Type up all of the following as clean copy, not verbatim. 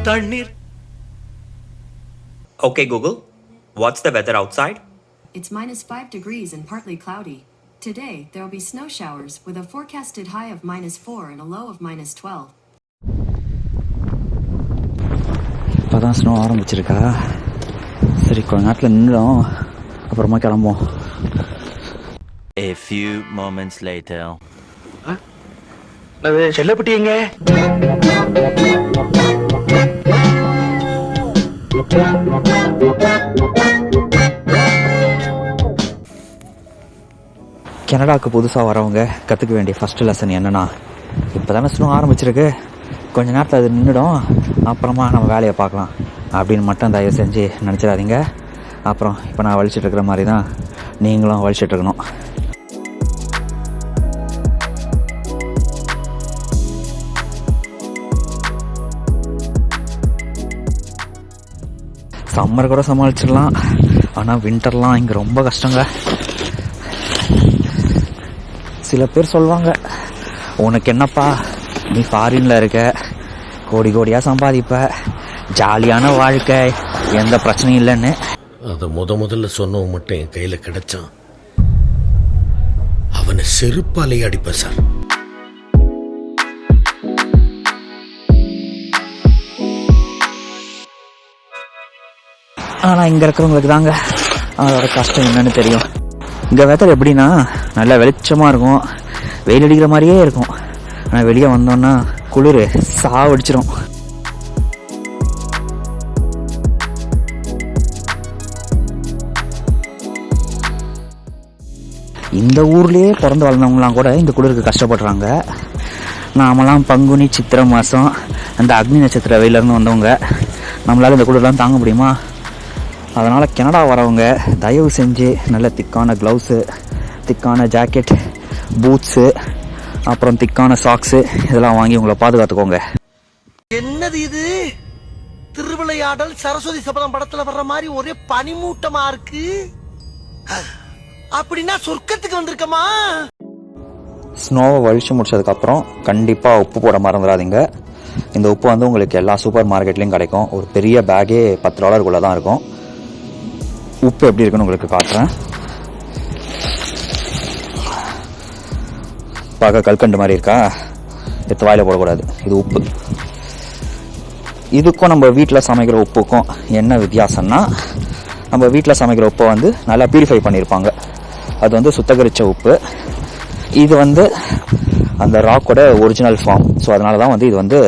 தண்ணீர். Okay, Google, what's the weather outside? It's -5 degrees and partly cloudy. Today, there will be snow showers with a forecasted high of -4 and a low of -12. இப்போதான் snow ஆரம்பிச்சிருக்கா. சரி, கொஞ்ச நேரத்தில் நின்றுடும், அப்புறமா கிளம்புவோம். A few moments later. Sellappatti எங்க? கனடாவுக்கு புதுசாக வரவங்க கற்றுக்க வேண்டிய ஃபஸ்ட்டு லெசன் என்னென்னா, இப்போ தானே ஸ்னோ ஆரம்பிச்சிருக்கு, கொஞ்சம் நேரத்தில் அது நின்றுடும், அப்புறமா நம்ம வேலையை பார்க்கலாம் அப்படின்னு மட்டும் தயவு செஞ்சு நினச்சிடாதீங்க. அப்புறம் இப்போ நான் வலிச்சிட்ருக்கிற மாதிரி தான் நீங்களும் வலிச்சிட்ருக்கணும். சம்மர் கூட சமாளிச்சிடலாம், ஆனால் வின்டர்லாம் இங்கே ரொம்ப கஷ்டங்க. சில பேர் சொல்லுவாங்க, உனக்கு என்னப்பா, நீ ஃபாரினில் இருக்க, கோடி கோடியாக சம்பாதிப்ப, ஜாலியான வாழ்க்கை, எந்த பிரச்சனையும் இல்லைன்னு. அதை முதல்ல சொன்னவன் மட்டும் என் கையில் கிடைச்சான், அவனை செருப்பாலேயே அடிப்பேன் சார். ஆனால் இங்கே இருக்கிறவங்களுக்கு தாங்க அதோட கஷ்டம் என்னன்னு தெரியும். இங்கே வெதர் எப்படின்னா, நல்லா வெளிச்சமாக இருக்கும், வெயில் அடிக்கிற மாதிரியே இருக்கும், ஆனால் வெளியே வந்தோன்னா குளிர் சாவடிச்சிடும். இந்த ஊர்லேயே பிறந்து வளர்ந்தவங்களாம் கூட இந்த குளிருக்கு கஷ்டப்படுறாங்க. நாமெல்லாம் பங்குனி சித்திரை மாதம் அந்த அக்னி நட்சத்திர வெயிலேருந்து வந்தவங்க, நம்மளால் இந்த குளிர்லாம் தாங்க முடியுமா? அதனால் கனடா வரவங்க தயவு செஞ்சு நல்ல திக்கான க்ளவுஸு, திக்கான ஜாக்கெட், பூட்ஸு, அப்புறம் திக்கான சாக்ஸு இதெல்லாம் வாங்கி உங்களை பாதுகாத்துக்கோங்க. என்னது இது? திருவிளையாடல் சரஸ்வதி சபதம் படத்துல வர்ற மாதிரி ஒரே பனிமூட்டமா இருக்கு. அப்படின்னா சொர்க்கத்துக்கு வந்திருக்கமா? ஸ்னோவை வழிச்சு முடிச்சதுக்கப்புறம் கண்டிப்பாக உப்பு போட மறந்துடாதீங்க. இந்த உப்பு வந்து உங்களுக்கு எல்லா சூப்பர் மார்க்கெட்லேயும் கிடைக்கும். ஒரு பெரிய பேக்கே $10 தான் இருக்கும். உப்பு எப்படி இருக்குன்னு உங்களுக்கு காட்டுறேன். பார்க்க கல்கண்டு மாதிரி இருக்கா? எடுத்து வாயில் போடக்கூடாது. இது உப்பு. இதுக்கும் நம்ம வீட்டில் சமைக்கிற உப்புக்கும் என்ன வித்தியாசம்னா, நம்ம வீட்டில் சமைக்கிற உப்பை வந்து நல்லா பியூரிஃபை பண்ணியிருப்பாங்க, அது வந்து சுத்தகரித்த உப்பு. இது வந்து அந்த ராக்கோட ஒரிஜினல் ஃபார்ம். ஸோ அதனால தான் வந்து இது வந்து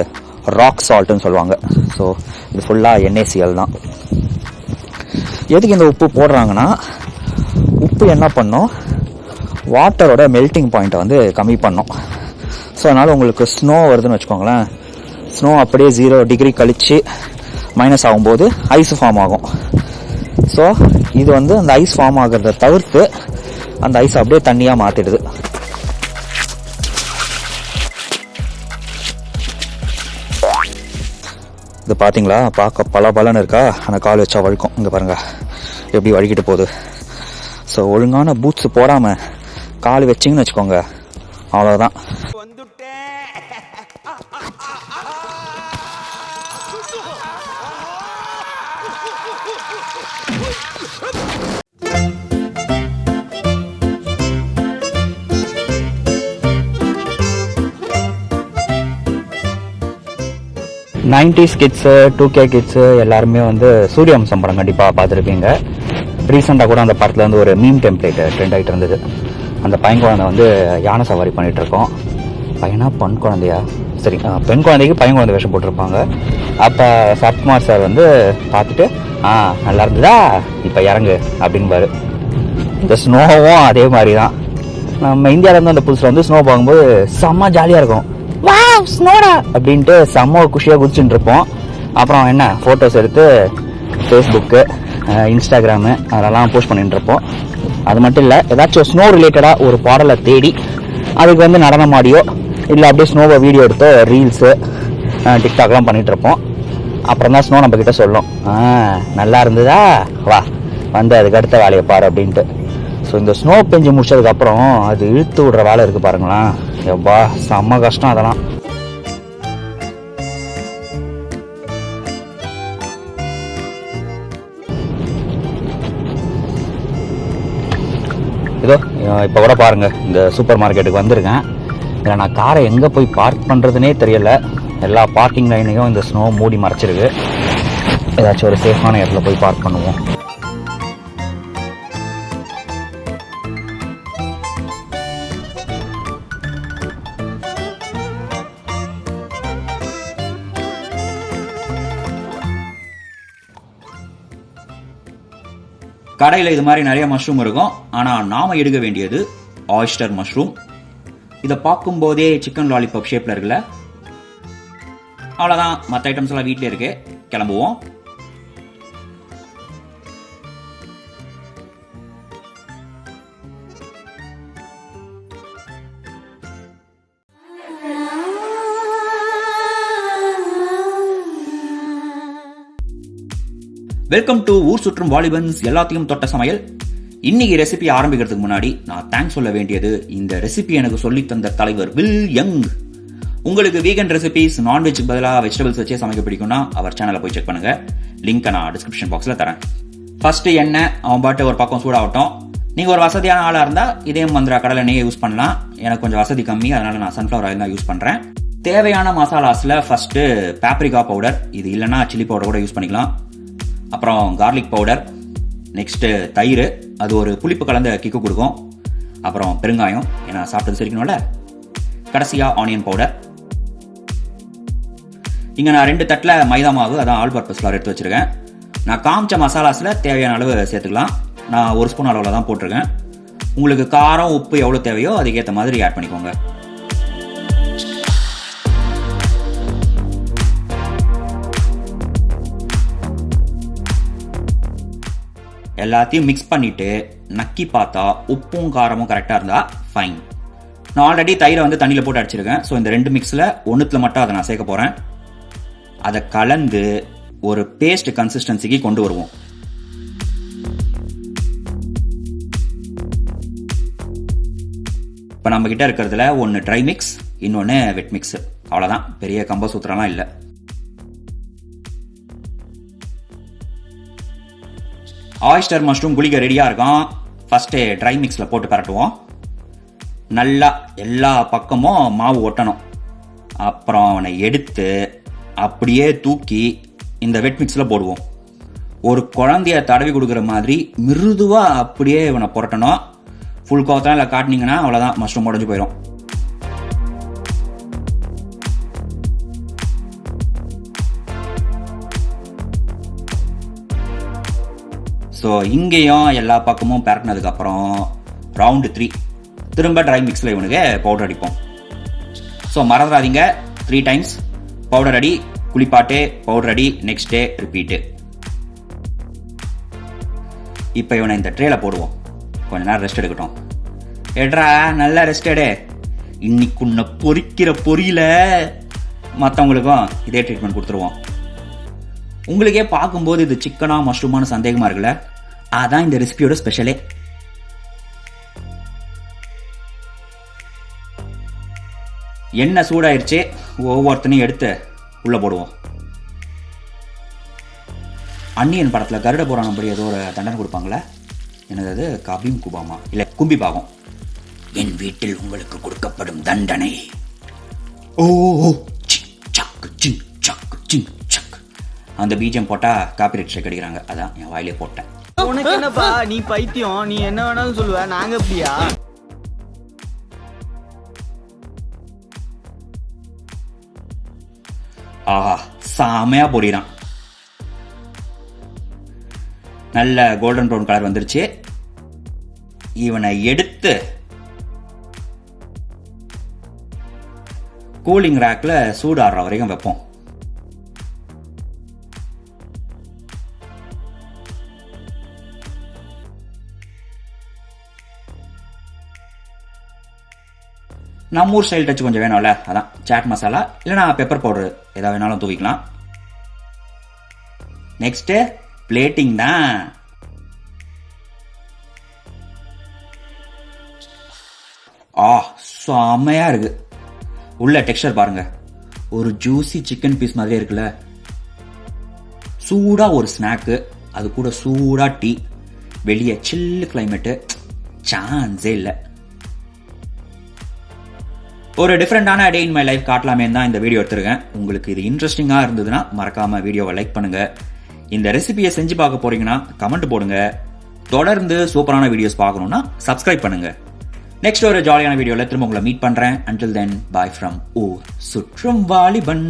ராக் சால்ட்டுன்னு சொல்லுவாங்க. ஸோ இது ஃபுல்லாக NaCl தான். எதுக்கு இந்த உப்பு போடுறாங்கன்னா, உப்பு என்ன பண்ணும், வாட்டரோட மெல்ட்டிங் பாயிண்ட்டை வந்து கம்மி பண்ணும். ஸோ அதனால் உங்களுக்கு ஸ்னோ வருதுன்னு வச்சுக்கோங்களேன், ஸ்னோ அப்படியே 0 டிகிரி கழித்து மைனஸ் ஆகும்போது ஐஸ் ஃபார்ம் ஆகும். ஸோ இது வந்து அந்த ஐஸ் ஃபார்ம் ஆகிறத தவிர்த்து அந்த ஐஸ் அப்படியே தண்ணியாக மாற்றிடுது. இது பார்த்தீங்களா, பார்க்க பலன்னு இருக்கா, ஆனால் கால் வச்சா வழுக்கும். இங்கே பாருங்கள் எப்படி வழுக்கிட்டு போகுது. ஸோ ஒழுங்கான பூட்ஸ் போடாமல் கால் வச்சிங்கன்னு வச்சுக்கோங்க, அவ்வளோதான். 90s கிட்ஸு, 2K கிட்ஸு எல்லாருமே வந்து சூரியவம்சம் படம் கண்டிப்பாக பார்த்துருப்பீங்க. ரீசெண்டாக கூட அந்த படத்தில் வந்து ஒரு மீம் டெம்ப்ளேட் ட்ரெண்ட் ஆகிட்டு இருந்தது. அந்த பையன் குழந்தை வந்து யானை சவாரி பண்ணிகிட்ருக்கோம். பையனா பெண் குழந்தையா, சரி பெண் குழந்தைக்கு பையன் குழந்தை வேஷம் போட்டிருப்பாங்க. அப்போ சரத்குமார் சார் வந்து பார்த்துட்டு, நல்லா இருந்ததா, இப்போ இறங்கு அப்படின்பாரு. இந்த ஸ்னோவும் அதே மாதிரி தான். நம்ம இந்தியாவிலேருந்து அந்த புதுசில் வந்து ஸ்னோ பார்க்கும்போது செம்ம ஜாலியாக இருக்கும். வா ஸ்னோடா அப்படின்ட்டு செம்ம குஷியாக குதிச்சுட்டு இருப்போம். அப்புறம் என்ன ஃபோட்டோஸ் எடுத்து ஃபேஸ்புக்கு, இன்ஸ்டாகிராமு அதெல்லாம் போஸ்ட் பண்ணிட்டு இருப்போம். அது மட்டும் இல்லை, ஏதாச்சும் ஸ்னோ ரிலேட்டடாக ஒரு பாடலை தேடி அதுக்கு வந்து நடனம் ஆடியோ இல்லை அப்படியே ஸ்னோவை வீடியோ எடுத்தோ ரீல்ஸு, டிக்டாக்லாம் பண்ணிகிட்டு இருப்போம். அப்புறம் தான் ஸ்னோ நம்மக்கிட்ட சொல்லும், நல்லா இருந்ததா, வா வந்து அதுக்கு அடுத்த வேலையை பாரு அப்படின்ட்டு. ஸோ இந்த ஸ்னோ பெஞ்சு முடிச்சதுக்கப்புறம் அது இழுத்து விடுற வேலை இருக்குது பாருங்களேன், எப்பா செம்ம கஷ்டம் அதெல்லாம். இப்போ கூட பாருங்கள், இந்த சூப்பர் மார்க்கெட்டுக்கு வந்திருக்கேன். இதில் நான் காரை எங்கே போய் பார்க் பண்ணுறதுனே தெரியல. எல்லா பார்க்கிங் லைனையும் இந்த ஸ்னோ மூடி மறைச்சிருக்கு. ஏதாச்சும் ஒரு சேஃபான இடத்துல போய் பார்க் பண்ணுவோம். கடையில் இது மாதிரி நிறைய மஷ்ரூம் இருக்கும். ஆனால் நாம் எடுக்க வேண்டியது ஆயிஸ்டர் மஷ்ரூம். இதை பார்க்கும்போதே சிக்கன் லாலிபாப் ஷேப்பில் இருக்குல்ல. அவ்வளோதான், மற்ற ஐட்டம்ஸ் எல்லாம் வீட்டிலே இருக்கு. கிளம்புவோம். வெல்கம் டு ஊர் சுற்றும் வாலிபன்ஸ் எல்லாத்தையும் தொட்ட சமையல். இன்னைக்கு ரெசிபி ஆரம்பிக்கிறதுக்கு முன்னாடி நான் தேங்க்ஸ் சொல்ல வேண்டியது, இந்த ரெசிபி எனக்கு சொல்லி தந்த தலைவர் வில் யங். உங்களுக்கு வீகன் ரெசிபிஸ், நான்வெஜ் பதிலாக வெஜிடபிள்ஸ் வச்சே சமைக்க பிடிக்கும்னா அவர் சேனலை போய் செக் பண்ணுங்க. லிங்க் நான் டிஸ்கிரிப்ஷன் பாக்ஸில் தரேன். ஃபர்ஸ்ட் எண்ணெய் அவன் பாட்டு ஒரு பக்கம் சூடாகட்டும். நீங்கள் ஒரு வசதியான ஆளாக இருந்தால் இதே மந்திரா கடலை எண்ணெயை யூஸ் பண்ணலாம். எனக்கு கொஞ்சம் வசதி கம்மி, அதனால நான் சன்ஃப்ளவர் ஆயில் தான் யூஸ் பண்ணுறேன். தேவையான மசாலாஸில் ஃபர்ஸ்ட் பேப்ரிகா பவுடர், இது இல்லைன்னா சில்லி பவுடர் கூட யூஸ் பண்ணிக்கலாம். அப்புறம் கார்லிக் பவுடர், நெக்ஸ்ட்டு தயிர், அது ஒரு புளிப்பு கலந்த கிக்கு கொடுக்கும். அப்புறம் பெருங்காயம், ஏன்னா சாப்பிட்டது சரிக்கணும்ல. கடைசியாக ஆனியன் பவுடர். இங்கே நான் 2 தட்டில் மைதா மாவு, அதான் ஆல் பர்பஸ் ஃப்ளார் எடுத்து வச்சுருக்கேன். நான் காமிச்ச மசாலாஸில் தேவையான அளவு சேர்த்துக்கலாம். நான் 1 ஸ்பூன் அளவில் தான் போட்டிருக்கேன். உங்களுக்கு காரம் உப்பு எவ்வளோ தேவையோ அதுக்கேற்ற மாதிரி ஆட் பண்ணிக்கோங்க. எல்லாத்தையும் மிக்ஸ் பண்ணிட்டு நக்கி பார்த்தா உப்பும் காரமும் கரெக்டாக இருந்தால் ஃபைன். நான் ஆல்ரெடி தயிரை வந்து தண்ணியில் போட்டு அடிச்சிருக்கேன். ஸோ இந்த 2 மிக்ஸில் ஒன்றுத்தில் மட்டும் அதை நான் சேர்க்க போகிறேன். அதை கலந்து ஒரு பேஸ்ட் கன்சிஸ்டன்சிக்கு கொண்டு வருவோம். இப்போ நம்ம கிட்ட இருக்கிறதுல ஒன்று ட்ரை மிக்ஸ், இன்னொன்று வெட் மிக்ஸ். அவ்வளோதான், பெரிய கம்ப சூத்திரம்லாம் இல்லை. ஆயிஸ்டர் மஷ்ரூம் குளிக்க ரெடியாக இருக்கும். ஃபஸ்ட்டு ட்ரை மிக்ஸில் போட்டு பரட்டுவோம். நல்லா எல்லா பக்கமும் மாவு ஒட்டணும். அப்புறம் அவனை எடுத்து அப்படியே தூக்கி இந்த வெட் மிக்ஸில் போடுவோம். ஒரு குழந்தைய தடவி கொடுக்குற மாதிரி மிருதுவாக அப்படியே இவனை புரட்டணும். ஃபுல் கோத்தான் இல்லை காட்டினீங்கன்னா அவ்வளோதான், மஷ்ரூம் உடஞ்சி போயிடும். ஸோ இங்கேயும் எல்லா பக்கமும் பரட்டினதுக்கப்புறம் ரவுண்டு 3 திரும்ப ட்ரை மிக்ஸில் இவனுக்கு பவுடர் அடிப்போம். ஸோ மறந்துடாதீங்க, 3 டைம்ஸ் பவுடர் அடி, குளிப்பாட்டு, பவுடர் அடி, நெக்ஸ்ட் டே ரிப்பீட்டு. இப்போ இவனை இந்த ட்ரேல போடுவோம். கொஞ்ச நேரம் ரெஸ்ட் எடுக்கட்டும். எட்ரா, நல்லா ரெஸ்ட் எடு. இன்னைக்கு உன்னை பொரிக்கிற பொரியல மற்றவங்களுக்கும் இதே ட்ரீட்மெண்ட் கொடுத்துருவோம். உங்களுக்கே பார்க்கும்போது இது சிக்கனா மஷ்ரூமான சந்தேகமா இருக்குல்ல, அதான் இந்த ரெசிபியோட ஸ்பெஷலே. எண்ணெய் சூடாயிருச்சு, ஒவ்வொருத்தனையும் எடுத்து உள்ள போடுவோம். அன்னியன் படத்துல கருட புராணம் படி ஏதோ ஒரு தண்டனை கொடுப்பாங்களே, என்னது அது, கபீம் குபாமா இல்ல கும்பி பாகம். என் வீட்டில் உங்களுக்கு கொடுக்கப்படும் தண்டனை. ஓ அந்த பீஜம் போட்டா காப்பிரைட் ஸ்ட்ரைக் அடிக்கிறாங்க, அதான் என் வாயிலே போட்டேன். உனக்கு என்னப்பா, நீ பைத்தியம், நீ என்ன வேணாலும் சொல்லுவ, நாங்க அப்படியா? ஆஹா, செமையா பொரிறான். நல்ல கோல்டன் ப்ரௌன் கலர் வந்துருச்சு. இவனை எடுத்து கூலிங் ரேக்ல சூடாடுற வரைக்கும் வைப்போம். நம்ம ஊர் ஸ்டைல் டச் கொஞ்சம் வேணும்ல, அதான் சாட் மசாலா இல்லைனா பெப்பர் பவுடர் எதாவது வேணாலும் தூவிக்கலாம். நெக்ஸ்ட் பிளேட்டிங் தான். செம்மையா இருக்கு. உள்ள டெக்ஸ்டர் பாருங்க, ஒரு ஜூசி சிக்கன் பீஸ் மாதிரியே இருக்குல்ல. சூடா ஒரு ஸ்நாக்கு, அது கூட சூடா டீ, வெளியே சில்லு கிளைமேட்டு, சான்ஸே இல்லை. ஒரு டிஃப்ரெண்டான டே இன் மை லைஃப் காட்டலாமே தான் இந்த வீடியோ எடுத்துருக்கேன். உங்களுக்கு இது இன்ட்ரெஸ்டிங்காக இருந்ததுன்னா மறக்காமல் வீடியோவை லைக் பண்ணுங்கள். இந்த ரெசிபியை செஞ்சு பார்க்க போகிறீங்கன்னா கமெண்ட் போடுங்க. தொடர்ந்து சூப்பரான வீடியோஸ் பார்க்கணுன்னா சப்ஸ்கிரைப் பண்ணுங்கள். நெக்ஸ்ட் ஒரு ஜாலியான வீடியோவில் திரும்ப உங்களை மீட் பண்ணுறேன். அன்டில் தென் பாய் ஃப்ரம் ஊர் சுற்றும் வாலிபன்.